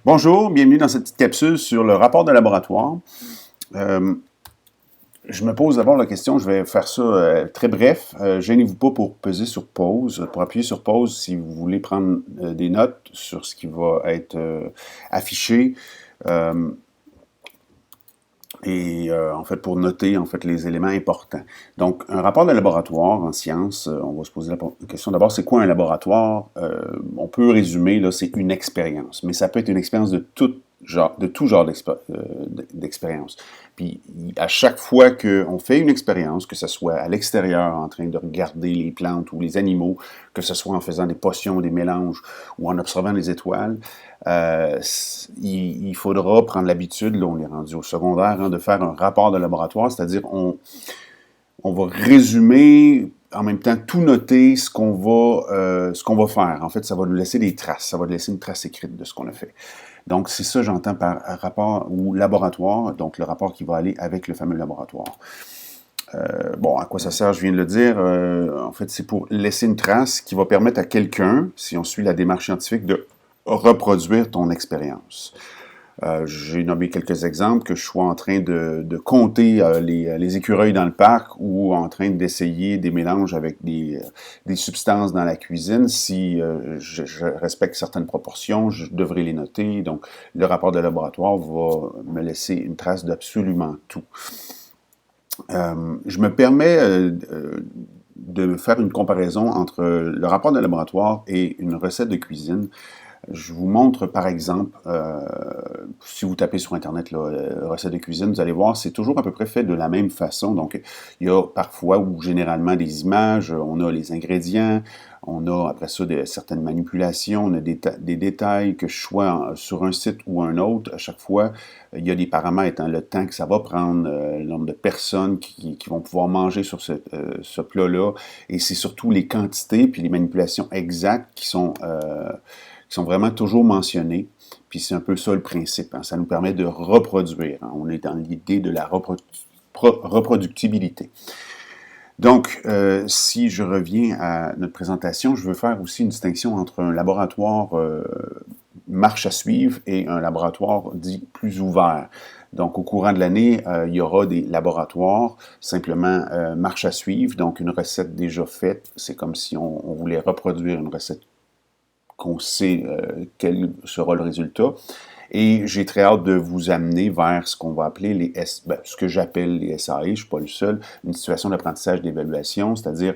Bonjour, bienvenue dans cette petite capsule sur le rapport de laboratoire. Euh, je me pose d'abord la question, je vais faire ça très bref. Gênez-vous pas pour peser sur pause, pour appuyer sur pause si vous voulez prendre des notes sur ce qui va être affiché. Euh, en fait, pour noter en fait les éléments importants. Donc, un rapport de laboratoire en sciences, on va se poser la question d'abord, c'est quoi un laboratoire? On peut résumer, là, c'est une expérience, mais ça peut être une expérience de tout genre d'expérience. Puis, à chaque fois qu'on fait une expérience, que ce soit à l'extérieur, en train de regarder les plantes ou les animaux, que ce soit en faisant des potions, des mélanges, ou en observant les étoiles, il faudra prendre l'habitude, là on est rendu au secondaire, hein, de faire un rapport de laboratoire, c'est-à-dire on va résumer, en même temps tout noter ce qu'on va faire. En fait, ça va nous laisser des traces, ça va nous laisser une trace écrite de ce qu'on a fait. Donc, c'est ça j'entends par rapport ou laboratoire, donc le rapport qui va aller avec le fameux laboratoire. Bon, à quoi ça sert, je viens de le dire. En fait, c'est pour laisser une trace qui va permettre à quelqu'un, si on suit la démarche scientifique, de reproduire ton expérience. J'ai nommé quelques exemples, que je sois en train de compter les écureuils dans le parc ou en train d'essayer des mélanges avec des substances dans la cuisine. Si je respecte certaines proportions, je devrais les noter. Donc, le rapport de laboratoire va me laisser une trace d'absolument tout. Je me permets de faire une comparaison entre le rapport de laboratoire et une recette de cuisine. Je vous montre par exemple, si vous tapez sur Internet là, recette de cuisine, vous allez voir, c'est toujours à peu près fait de la même façon. Donc, il y a parfois ou généralement des images, on a les ingrédients, on a après ça certaines manipulations, on a des détails que je sois sur un site ou un autre. À chaque fois, il y a des paramètres, hein, le temps que ça va prendre, le nombre de personnes qui vont pouvoir manger sur ce plat-là. Et c'est surtout les quantités puis les manipulations exactes qui sont vraiment toujours mentionnés. Puis c'est un peu ça le principe. Hein. Ça nous permet de reproduire. Hein. On est dans l'idée de la reproductibilité. Donc, si je reviens à notre présentation, je veux faire aussi une distinction entre un laboratoire marche à suivre et un laboratoire dit plus ouvert. Donc, au courant de l'année, il y aura des laboratoires simplement marche à suivre, donc une recette déjà faite. C'est comme si on voulait reproduire une recette qu'on sait quel sera le résultat. Et j'ai très hâte de vous amener vers ce qu'on va appeler ce que j'appelle les SAE, je ne suis pas le seul, une situation d'apprentissage d'évaluation, c'est-à-dire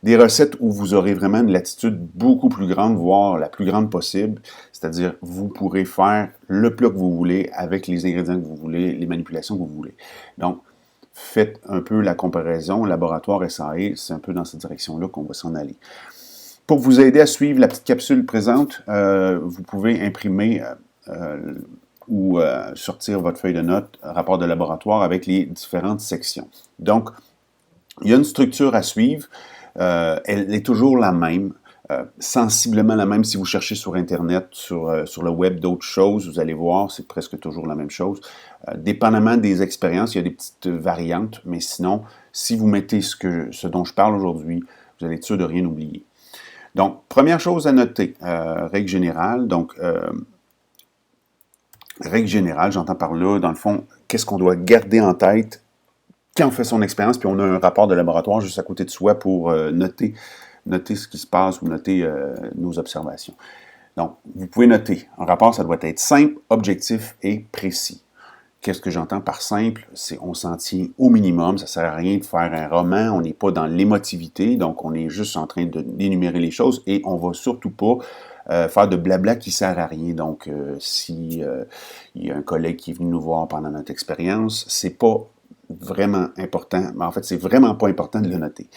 des recettes où vous aurez vraiment une latitude beaucoup plus grande, voire la plus grande possible, c'est-à-dire vous pourrez faire le plat que vous voulez avec les ingrédients que vous voulez, les manipulations que vous voulez. Donc, faites un peu la comparaison, laboratoire SAE, c'est un peu dans cette direction-là qu'on va s'en aller. Pour vous aider à suivre la petite capsule présente, vous pouvez imprimer ou sortir votre feuille de notes, rapport de laboratoire avec les différentes sections. Donc, il y a une structure à suivre. Elle est toujours la même, sensiblement la même si vous cherchez sur Internet, sur le web d'autres choses, vous allez voir, c'est presque toujours la même chose. Dépendamment des expériences, il y a des petites variantes, mais sinon, si vous mettez ce dont je parle aujourd'hui, vous allez être sûr de rien oublier. Donc, première chose à noter, règle générale. Donc, règle générale, j'entends par là, dans le fond, qu'est-ce qu'on doit garder en tête quand on fait son expérience, puis on a un rapport de laboratoire juste à côté de soi pour noter ce qui se passe ou noter nos observations. Donc, vous pouvez noter, un rapport, ça doit être simple, objectif et précis. Qu'est-ce que j'entends par simple? C'est on s'en tient au minimum, ça ne sert à rien de faire un roman, on n'est pas dans l'émotivité, donc on est juste en train d'énumérer les choses et on ne va surtout pas faire de blabla qui ne sert à rien. Donc, si il y a un collègue qui est venu nous voir pendant notre expérience, c'est pas vraiment important, mais en fait, c'est vraiment pas important de le noter.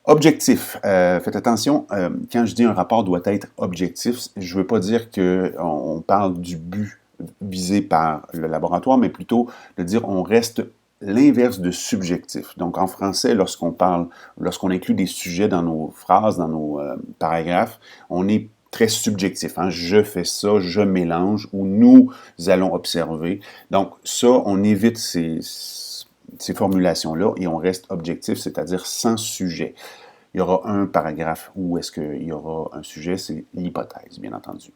Objectif. Faites attention, quand je dis un rapport doit être objectif, je ne veux pas dire qu'on parle du but visé par le laboratoire, mais plutôt de dire on reste l'inverse de subjectif. Donc en français, lorsqu'on inclut des sujets dans nos phrases, dans nos paragraphes, on est très subjectif. Hein? Je fais ça, je mélange, ou nous allons observer. Donc ça, on évite ces formulations-là et on reste objectif, c'est-à-dire sans sujet. Il y aura un paragraphe où est-ce qu'il y aura un sujet, c'est l'hypothèse, bien entendu.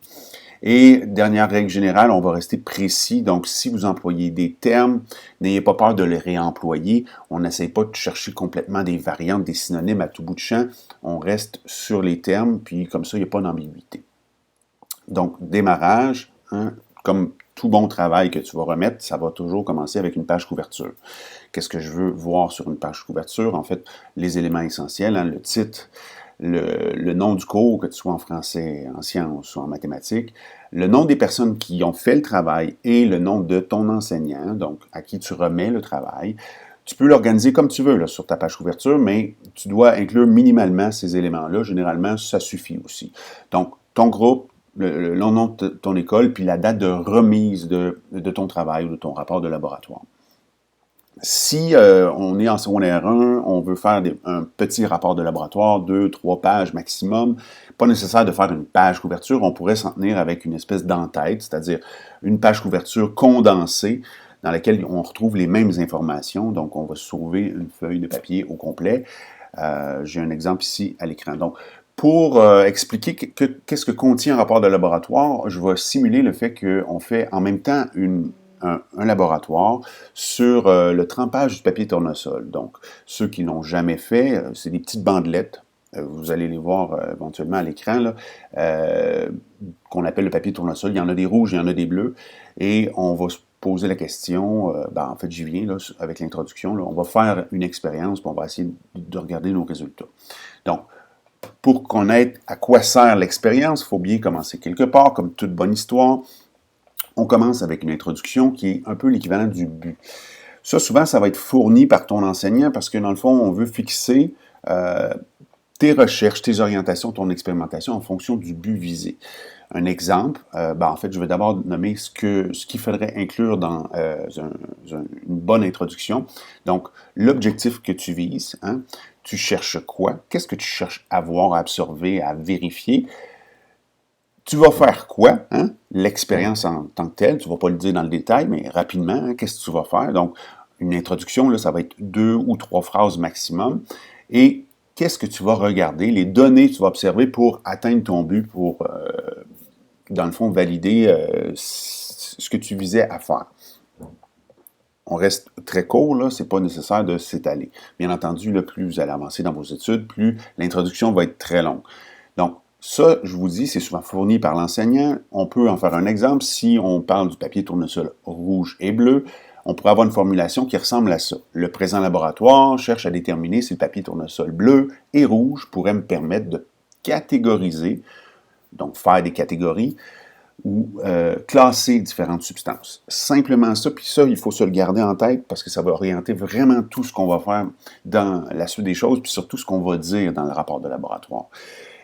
Et dernière règle générale, on va rester précis. Donc, si vous employez des termes, n'ayez pas peur de les réemployer. On n'essaie pas de chercher complètement des variantes, des synonymes à tout bout de champ. On reste sur les termes, puis comme ça, il n'y a pas d'ambiguïté. Donc, démarrage, hein, comme tout bon travail que tu vas remettre, ça va toujours commencer avec une page couverture. Qu'est-ce que je veux voir sur une page couverture? En fait, les éléments essentiels, hein, le titre, le nom du cours, que tu sois en français, en sciences ou en mathématiques, le nom des personnes qui ont fait le travail et le nom de ton enseignant, donc à qui tu remets le travail. Tu peux l'organiser comme tu veux là, sur ta page couverture, mais tu dois inclure minimalement ces éléments-là. Généralement, ça suffit aussi. Donc, ton groupe, le nom de ton école, puis la date de remise de ton travail ou de ton rapport de laboratoire. Si on est en secondaire 1, on veut faire un petit rapport de laboratoire, 2-3 pages maximum, pas nécessaire de faire une page couverture, on pourrait s'en tenir avec une espèce d'entête, c'est-à-dire une page couverture condensée dans laquelle on retrouve les mêmes informations. Donc, on va sauver une feuille de papier au complet. J'ai un exemple ici à l'écran. Donc, pour expliquer qu'est-ce que contient un rapport de laboratoire, je vais simuler le fait qu'on fait en même temps un laboratoire sur le trempage du papier tournesol. Donc, ceux qui l'ont jamais fait, c'est des petites bandelettes. Vous allez les voir éventuellement à l'écran, là, qu'on appelle le papier tournesol. Il y en a des rouges, il y en a des bleus. Et on va se poser la question, en fait, j'y viens là, avec l'introduction. On va faire une expérience, puis on va essayer de regarder nos résultats. Donc, pour connaître à quoi sert l'expérience, il faut bien commencer quelque part, comme toute bonne histoire. On commence avec une introduction qui est un peu l'équivalent du but. Ça, souvent, ça va être fourni par ton enseignant parce que, dans le fond, on veut fixer tes recherches, tes orientations, ton expérimentation en fonction du but visé. Un exemple, en fait, je vais d'abord nommer ce qu'il faudrait inclure dans une bonne introduction. Donc, l'objectif que tu vises, hein, tu cherches quoi? Qu'est-ce que tu cherches à voir, à observer, à vérifier? Tu vas faire quoi? Hein? L'expérience en tant que telle, tu ne vas pas le dire dans le détail, mais rapidement, hein, qu'est-ce que tu vas faire? Donc, une introduction, là, ça va être 2 ou 3 phrases maximum. Et qu'est-ce que tu vas regarder? Les données que tu vas observer pour atteindre ton but, pour, dans le fond, valider ce que tu visais à faire. On reste très court, là, c'est pas nécessaire de s'étaler. Bien entendu, là, plus vous allez avancer dans vos études, plus l'introduction va être très longue. Donc, ça, je vous dis, c'est souvent fourni par l'enseignant. On peut en faire un exemple. Si on parle du papier tournesol rouge et bleu, on pourrait avoir une formulation qui ressemble à ça. Le présent laboratoire cherche à déterminer si le papier tournesol bleu et rouge pourrait me permettre de catégoriser, donc faire des catégories, ou classer différentes substances. Simplement ça, puis ça, il faut se le garder en tête parce que ça va orienter vraiment tout ce qu'on va faire dans la suite des choses, puis surtout ce qu'on va dire dans le rapport de laboratoire.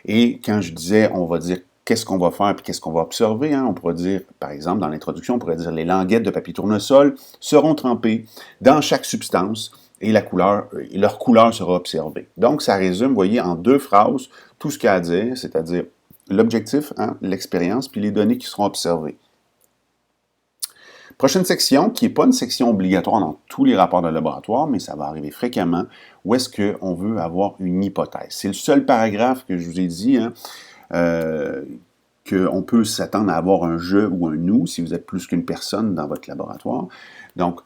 Et quand je disais, on va dire qu'est-ce qu'on va faire puis qu'est-ce qu'on va observer, hein, on pourrait dire, par exemple, dans l'introduction, on pourrait dire les languettes de papier tournesol seront trempées dans chaque substance et leur couleur sera observée. Donc, ça résume, vous voyez, en 2 phrases, tout ce qu'il y a à dire, c'est-à-dire l'objectif, hein, l'expérience, puis les données qui seront observées. Prochaine section, qui n'est pas une section obligatoire dans tous les rapports de laboratoire, mais ça va arriver fréquemment, où est-ce qu'on veut avoir une hypothèse. C'est le seul paragraphe que je vous ai dit, hein, qu'on peut s'attendre à avoir un je ou un nous, si vous êtes plus qu'une personne dans votre laboratoire. Donc,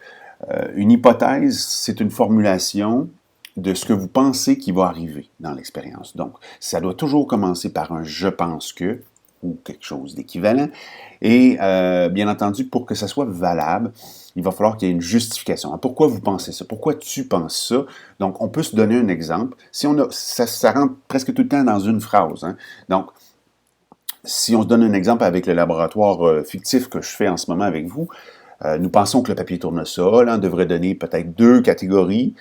une hypothèse, c'est une formulation de ce que vous pensez qui va arriver dans l'expérience. Donc, ça doit toujours commencer par un « je pense que » ou quelque chose d'équivalent. Et bien entendu, pour que ça soit valable, il va falloir qu'il y ait une justification. Pourquoi vous pensez ça? Pourquoi tu penses ça? Donc, on peut se donner un exemple. Si on a, ça rentre presque tout le temps dans une phrase. Hein? Donc, si on se donne un exemple avec le laboratoire fictif que je fais en ce moment avec vous, nous pensons que le papier tournesol devrait donner peut-être 2 catégories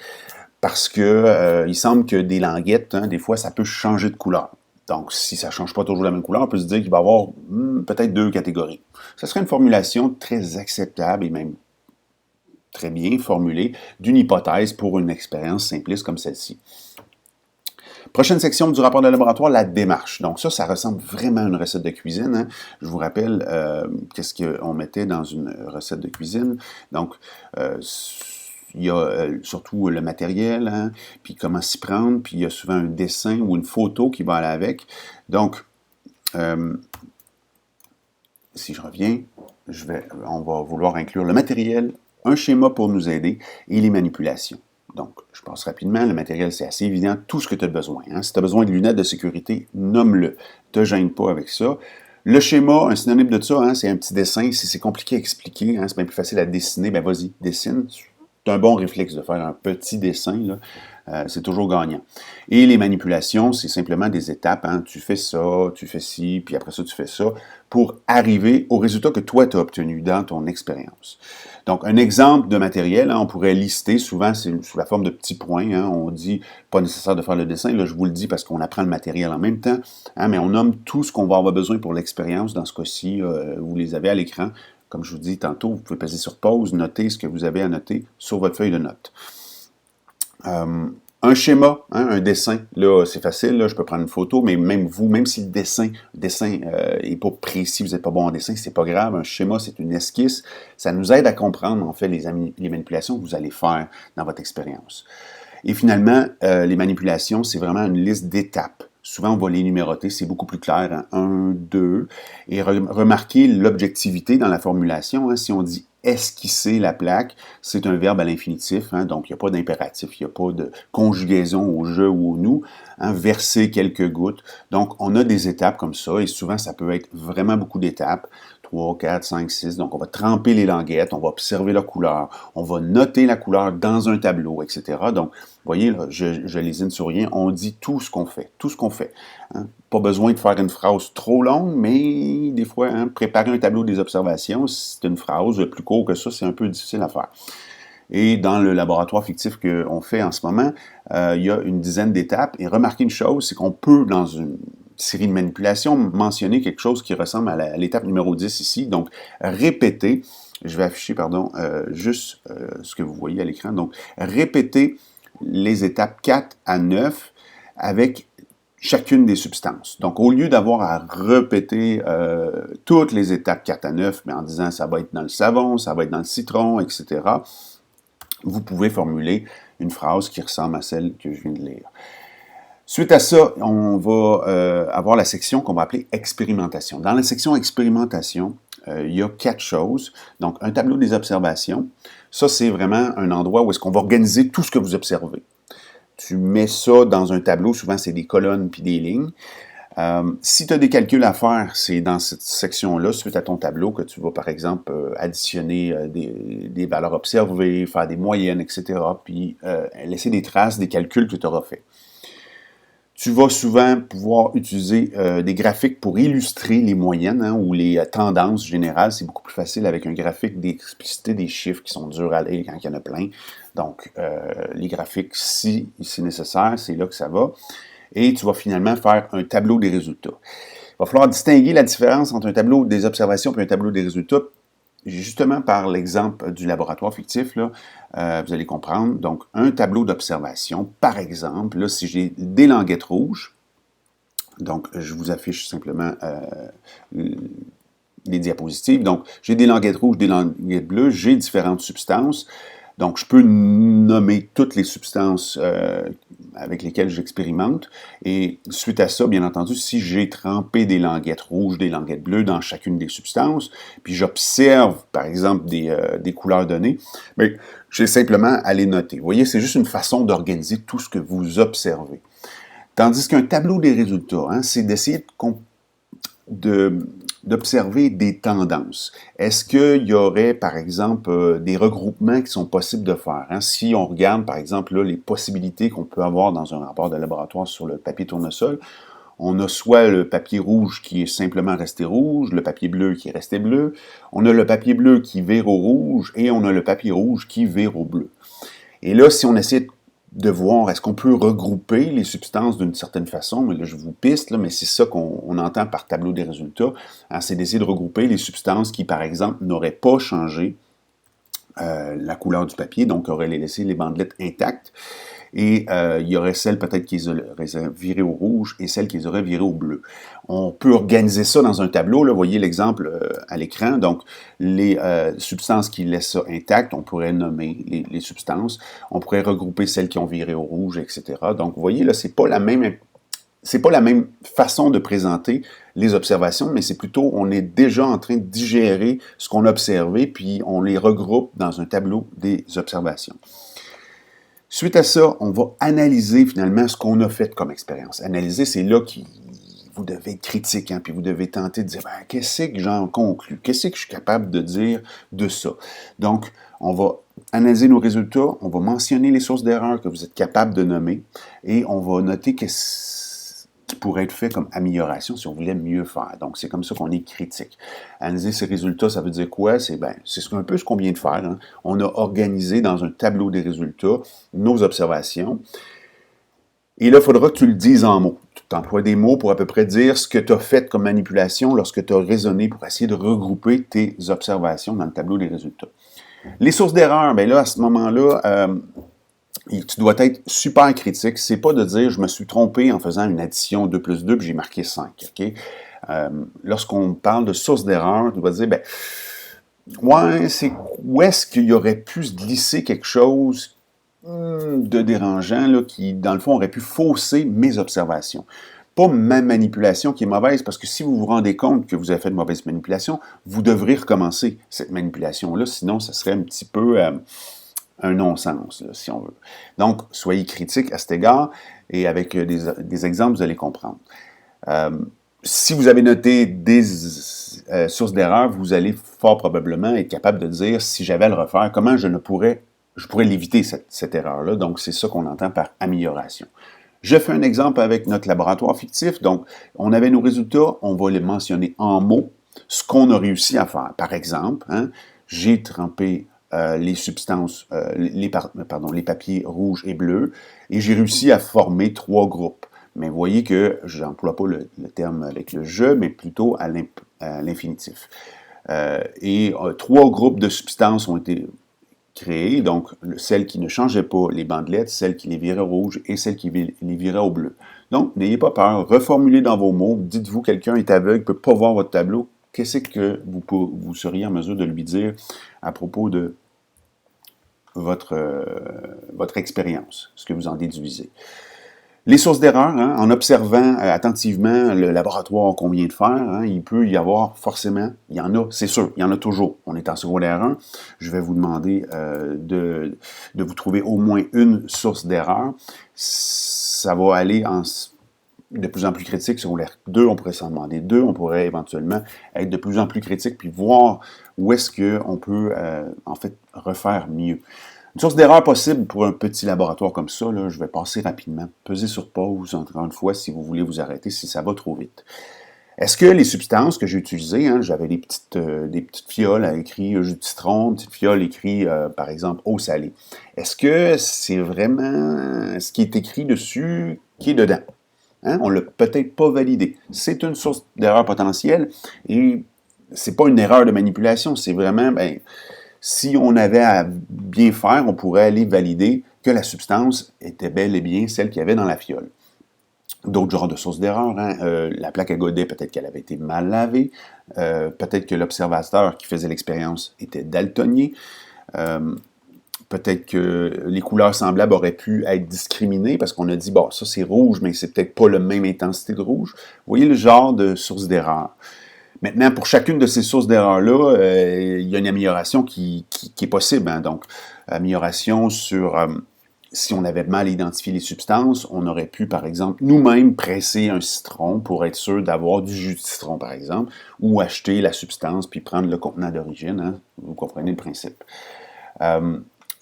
parce que il semble que des languettes, hein, des fois, ça peut changer de couleur. Donc, si ça ne change pas toujours la même couleur, on peut se dire qu'il va y avoir peut-être 2 catégories. Ce serait une formulation très acceptable et même très bien formulée d'une hypothèse pour une expérience simpliste comme celle-ci. Prochaine section du rapport de laboratoire, la démarche. Donc ça ressemble vraiment à une recette de cuisine. Hein. Je vous rappelle qu'est-ce qu'on mettait dans une recette de cuisine. Donc, il y a surtout le matériel, hein, puis comment s'y prendre, puis il y a souvent un dessin ou une photo qui va aller avec. Donc, si je reviens, on va vouloir inclure le matériel, un schéma pour nous aider et les manipulations. Donc, je passe rapidement. Le matériel, c'est assez évident. Tout ce que tu as besoin. Hein. Si tu as besoin de lunettes de sécurité, nomme-le. Ne te gêne pas avec ça. Le schéma, un synonyme de ça, hein, c'est un petit dessin. Si c'est compliqué à expliquer, hein, c'est bien plus facile à dessiner, ben vas-y, dessine. C'est un bon réflexe de faire un petit dessin, là. C'est toujours gagnant. Et les manipulations, c'est simplement des étapes. Hein. Tu fais ça, tu fais ci, puis après ça, tu fais ça, pour arriver au résultat que toi, tu as obtenu dans ton expérience. Donc, un exemple de matériel, hein, on pourrait lister, souvent c'est sous la forme de petits points. Hein, on dit, pas nécessaire de faire le dessin, là je vous le dis parce qu'on apprend le matériel en même temps, hein, mais on nomme tout ce qu'on va avoir besoin pour l'expérience. Dans ce cas-ci, vous les avez à l'écran. Comme je vous dis tantôt, vous pouvez passer sur pause, noter ce que vous avez à noter sur votre feuille de notes. Un schéma, hein, un dessin, là, c'est facile, là, je peux prendre une photo, mais même vous, même si le dessin est pas précis, vous n'êtes pas bon en dessin, c'est pas grave, un schéma, c'est une esquisse, ça nous aide à comprendre, en fait, les manipulations que vous allez faire dans votre expérience. Et finalement, les manipulations, c'est vraiment une liste d'étapes. Souvent, on va les numéroter, c'est beaucoup plus clair, hein? 1, 2, et remarquez l'objectivité dans la formulation, hein? Si on dit esquisser la plaque, c'est un verbe à l'infinitif, hein? Donc il n'y a pas d'impératif, il n'y a pas de conjugaison au je ou au nous, hein? Verser quelques gouttes. Donc on a des étapes comme ça, et souvent ça peut être vraiment beaucoup d'étapes, 3, 4, 5, 6, donc on va tremper les languettes, on va observer la couleur, on va noter la couleur dans un tableau, etc. Donc, vous voyez, là, je lésine sur rien, on dit tout ce qu'on fait, hein. Pas besoin de faire une phrase trop longue, mais des fois, hein, préparer un tableau des observations, si c'est une phrase plus courte que ça, c'est un peu difficile à faire. Et dans le laboratoire fictif qu'on fait en ce moment, il y a une dizaine d'étapes. Et remarquez une chose, c'est qu'on peut, dans une série de manipulations, mentionner quelque chose qui ressemble à l'étape numéro 10 ici. Donc, répéter, je vais afficher, juste ce que vous voyez à l'écran. Donc, répéter les étapes 4 à 9 avec chacune des substances. Donc, au lieu d'avoir à répéter toutes les étapes 4 à 9, mais en disant ça va être dans le savon, ça va être dans le citron, etc., vous pouvez formuler une phrase qui ressemble à celle que je viens de lire. Suite à ça, on va avoir la section qu'on va appeler expérimentation. Dans la section expérimentation, il y a 4 choses. Donc, un tableau des observations. Ça, c'est vraiment un endroit où est-ce qu'on va organiser tout ce que vous observez. Tu mets ça dans un tableau, souvent c'est des colonnes puis des lignes. Si tu as des calculs à faire, c'est dans cette section-là, suite à ton tableau, que tu vas, par exemple, additionner des valeurs observées, faire des moyennes, etc., puis laisser des traces des calculs que tu auras fait. Tu vas souvent pouvoir utiliser des graphiques pour illustrer les moyennes, hein, ou les tendances générales. C'est beaucoup plus facile avec un graphique d'expliciter des chiffres qui sont durs à lire quand il y en a plein. Donc, les graphiques, si c'est nécessaire, c'est là que ça va. Et tu vas finalement faire un tableau des résultats. Il va falloir distinguer la différence entre un tableau des observations et un tableau des résultats. Justement, par l'exemple du laboratoire fictif, là, vous allez comprendre. Donc, un tableau d'observation, par exemple, là, si j'ai des languettes rouges, donc je vous affiche simplement les diapositives. Donc, j'ai des languettes rouges, des languettes bleues, j'ai différentes substances. Donc, je peux nommer toutes les substances avec lesquelles j'expérimente. Et suite à ça, bien entendu, si j'ai trempé des languettes rouges, des languettes bleues dans chacune des substances, puis j'observe, par exemple, des couleurs données, bien, j'ai simplement à les noter. Vous voyez, c'est juste une façon d'organiser tout ce que vous observez. Tandis qu'un tableau des résultats, hein, c'est d'essayer d'observer des tendances. Est-ce qu'il y aurait, par exemple, des regroupements qui sont possibles de faire? Hein? Si on regarde, par exemple, là, les possibilités qu'on peut avoir dans un rapport de laboratoire sur le papier tournesol, on a soit le papier rouge qui est simplement resté rouge, le papier bleu qui est resté bleu, on a le papier bleu qui vire au rouge et on a le papier rouge qui vire au bleu. Et là, si on essaie de voir, est-ce qu'on peut regrouper les substances d'une certaine façon, mais là je vous piste, là, mais c'est ça qu'on entend par tableau des résultats, hein, c'est d'essayer de regrouper les substances qui, par exemple, n'auraient pas changé la couleur du papier, donc auraient laissé les bandelettes intactes, et il y aurait celles peut-être qui auraient viré au rouge et celles qui auraient viré au bleu. On peut organiser ça dans un tableau, là, vous voyez l'exemple à l'écran, donc les substances qui laissent ça intact, on pourrait nommer les substances, on pourrait regrouper celles qui ont viré au rouge, etc. Donc vous voyez, là, c'est pas la même c'est pas la même façon de présenter les observations, mais c'est plutôt, on est déjà en train de digérer ce qu'on a observé, puis on les regroupe dans un tableau des observations. Suite à ça, on va analyser finalement ce qu'on a fait comme expérience. Analyser, c'est là que vous devez être critique, hein, puis vous devez tenter de dire, ben, qu'est-ce que j'en conclus? Qu'est-ce que je suis capable de dire de ça? Donc, on va analyser nos résultats, on va mentionner les sources d'erreur que vous êtes capable de nommer, et on va noter qu'est-ce qui pourrait être fait comme amélioration si on voulait mieux faire. Donc, c'est comme ça qu'on est critique. Analyser ces résultats, ça veut dire quoi? C'est un peu ce qu'on vient de faire. Hein. On a organisé dans un tableau des résultats nos observations. Et là, il faudra que tu le dises en mots. Tu emploies des mots pour à peu près dire ce que tu as fait comme manipulation lorsque tu as raisonné pour essayer de regrouper tes observations dans le tableau des résultats. Les sources d'erreur, bien là, à ce moment-là, tu dois être super critique. C'est pas de dire, je me suis trompé en faisant une addition 2 plus 2 puis j'ai marqué 5. Okay? Lorsqu'on parle de source d'erreur, tu vas dire, ben, ouais, c'est où est-ce qu'il y aurait pu se glisser quelque chose de dérangeant, là, qui, dans le fond, aurait pu fausser mes observations. Pas ma manipulation qui est mauvaise, parce que si vous vous rendez compte que vous avez fait de mauvaise manipulation, vous devrez recommencer cette manipulation-là, sinon, ça serait un petit peu un non-sens, là, si on veut. Donc, soyez critique à cet égard, et avec des exemples, vous allez comprendre. Si vous avez noté des sources d'erreur, vous allez fort probablement être capable de dire, si j'avais à le refaire, comment je pourrais l'éviter, cette erreur-là. Donc, c'est ça qu'on entend par amélioration. Je fais un exemple avec notre laboratoire fictif. Donc, on avait nos résultats, on va les mentionner en mots, ce qu'on a réussi à faire. Par exemple, hein, j'ai trempé les substances, les papiers rouges et bleus, et j'ai réussi à former 3 groupes. Mais vous voyez que je n'emploie pas le terme avec le « je », mais plutôt à l'infinitif. 3 groupes de substances ont été créées, donc celles qui ne changeaient pas les bandelettes, celles qui les viraient rouges et celles qui les viraient au bleu. Donc, n'ayez pas peur, reformulez dans vos mots, dites-vous quelqu'un est aveugle, ne peut pas voir votre tableau, qu'est-ce que vous seriez en mesure de lui dire à propos de votre expérience, ce que vous en déduisez. Les sources d'erreur, hein, en observant attentivement le laboratoire qu'on vient de faire, hein, il peut y avoir forcément, il y en a, c'est sûr, il y en a toujours. On est en secondaire 1, je vais vous demander de vous trouver au moins une source d'erreur. Ça va aller de plus en plus critique. Secondaire 2, on pourrait s'en demander 2, on pourrait éventuellement être de plus en plus critique, puis voir où est-ce qu'on peut en fait refaire mieux. Une source d'erreur possible pour un petit laboratoire comme ça, là, je vais passer rapidement. Pesez sur pause, encore une fois, si vous voulez vous arrêter, si ça va trop vite. Est-ce que les substances que j'ai utilisées, hein, j'avais des petites fioles à écrit jus de citron, une petite fiole écrit, par exemple, eau salée. Est-ce que c'est vraiment ce qui est écrit dessus qui est dedans? Hein? On ne l'a peut-être pas validé. C'est une source d'erreur potentielle et c'est pas une erreur de manipulation, c'est vraiment, si on avait à bien faire, on pourrait aller valider que la substance était bel et bien celle qu'il y avait dans la fiole. D'autres genres de sources d'erreur, hein? La plaque à godet, peut-être qu'elle avait été mal lavée, peut-être que l'observateur qui faisait l'expérience était daltonien, peut-être que les couleurs semblables auraient pu être discriminées parce qu'on a dit, bon, ça c'est rouge, mais c'est peut-être pas la même intensité de rouge. Vous voyez le genre de source d'erreur. Maintenant, pour chacune de ces sources d'erreur-là, il y a une amélioration qui est possible. Hein? Donc, amélioration sur si on avait mal identifié les substances, on aurait pu, par exemple, nous-mêmes presser un citron pour être sûr d'avoir du jus de citron, par exemple, ou acheter la substance puis prendre le contenant d'origine. Hein? Vous comprenez le principe.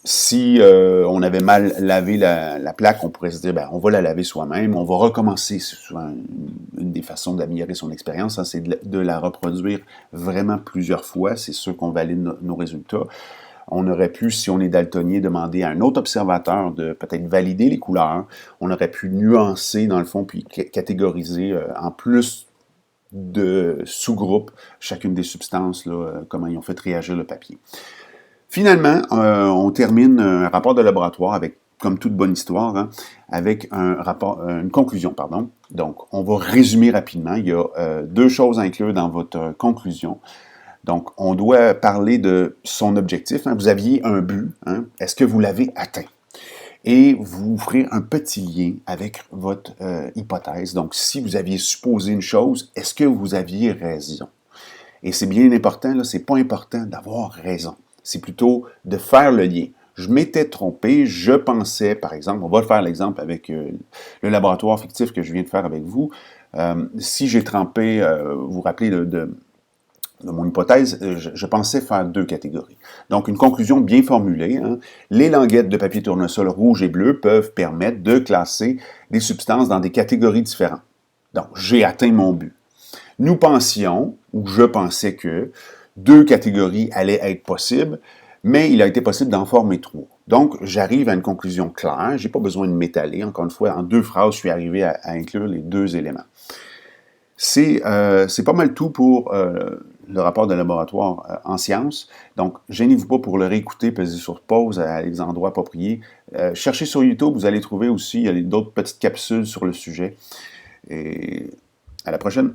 Si on avait mal lavé la plaque, on pourrait se dire, on va la laver soi-même, on va recommencer. C'est souvent une des façons d'améliorer son expérience, hein, c'est de la reproduire vraiment plusieurs fois. C'est sûr qu'on valide nos résultats. On aurait pu, si on est daltonien, demander à un autre observateur de peut-être valider les couleurs. On aurait pu nuancer, dans le fond, puis catégoriser en plus de sous-groupes chacune des substances, là, comment ils ont fait réagir le papier. Finalement, on termine un rapport de laboratoire avec, comme toute bonne histoire, hein, avec une conclusion, pardon. Donc, on va résumer rapidement. Il y a 2 choses à inclure dans votre conclusion. Donc, on doit parler de son objectif. Hein. Vous aviez un but. Hein. Est-ce que vous l'avez atteint? et vous ferez un petit lien avec votre hypothèse. Donc, si vous aviez supposé une chose, est-ce que vous aviez raison? Et c'est bien important, là, c'est pas important d'avoir raison. C'est plutôt de faire le lien. Je m'étais trompé, je pensais, par exemple, on va faire l'exemple avec le laboratoire fictif que je viens de faire avec vous. Si j'ai trompé, vous vous rappelez de mon hypothèse, je pensais faire 2 catégories. Donc, une conclusion bien formulée. Hein. Les languettes de papier tournesol rouge et bleu peuvent permettre de classer des substances dans des catégories différentes. Donc, j'ai atteint mon but. Nous pensions, ou je pensais que, 2 catégories allaient être possibles, mais il a été possible d'en former 3. Donc, j'arrive à une conclusion claire, je n'ai pas besoin de m'étaler, encore une fois, en 2 phrases, je suis arrivé à inclure les 2 éléments. C'est pas mal tout pour le rapport de laboratoire en sciences. Donc, gênez-vous pas pour le réécouter, pesez sur pause à les endroits appropriés. Cherchez sur YouTube, vous allez trouver aussi, il y a d'autres petites capsules sur le sujet. Et à la prochaine!